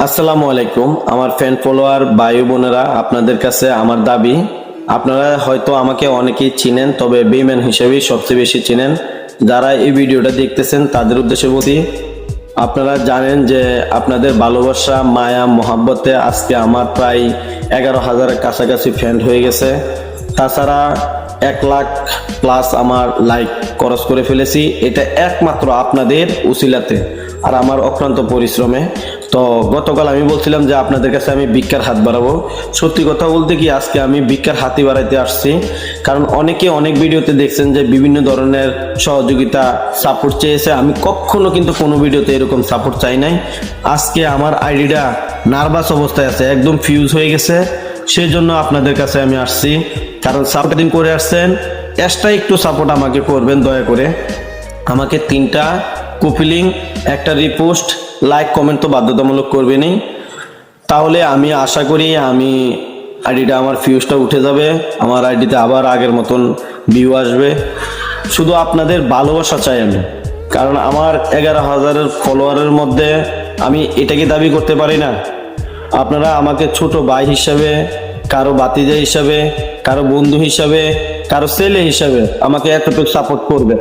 আসসালামু আলাইকুম আমার ফ্যান ফলোয়ার ভাই বোনেরা, আপনাদের কাছে আমার দাবি, আপনারা হয়তো আমাকে অনেকেই চিনেন, তবে বেইমান হিসেবেই সবচেয়ে বেশি চিনেন। যারা এই ভিডিওটা দেখতেছেন তাদের উদ্দেশ্যে বলি, আপনারা জানেন যে আপনাদের ভালোবাসা মায়া মহাব্বতে আজকে আমার প্রায় 11,000-এর কাছাকাছি ফ্যান হয়ে গেছে। তাছাড়া 1 লাখ প্লাস আমার লাইক খরচ করে ফেলেছি, এটা একমাত্র আপনাদের উসিলাতে আর আমার অক্লান্ত পরিশ্রমে। তো গতকাল আমি বলছিলাম যে আপনাদের কাছে আমি ভিক্ষার হাত বাড়াবো। সত্যি কথা বলতে কি, আজকে আমি ভিক্ষার হাতই বাড়াইতে আসছি, কারণ অনেকে অনেক ভিডিওতে দেখছেন যে বিভিন্ন ধরনের সহযোগিতা সাপোর্ট চেয়েছে। আমি কখনো কিন্তু কোনো ভিডিওতে এরকম সাপোর্ট চাই নাই। আজকে আমার আইডিটা নার্ভাস অবস্থায় আছে, একদম ফিউজ হয়ে গেছে, সেই জন্য আপনাদের কাছে আমি আসছি। কারণ সাপোর্ট দিন করে আসছেন, এক্সট্রা একটু সাপোর্ট আমাকে করবেন দয়া করে। আমাকে 3টা কপিলিং, একটা রিপোস্ট, লাইক কমেন্ট তো বাধ্যতামূলক করবেনই। তাহলে আমি আশা করি আমি আইডিটা আমার ফিউজটা উঠে যাবে, আমার আইডিতে আবার আগের মতন ভিউ আসবে। শুধু আপনাদের ভালোবাসা চাই আমি, কারণ আমার 11,000-এর ফলোয়ারের মধ্যে আমি এটাকে দাবি করতে পারি না। আপনারা আমাকে ছোট ভাই হিসাবে, কারো বাতিজা হিসাবে, কারো বন্ধু হিসাবে, কারো ছেলে হিসাবে আমাকে এতটুকু সাপোর্ট করবে।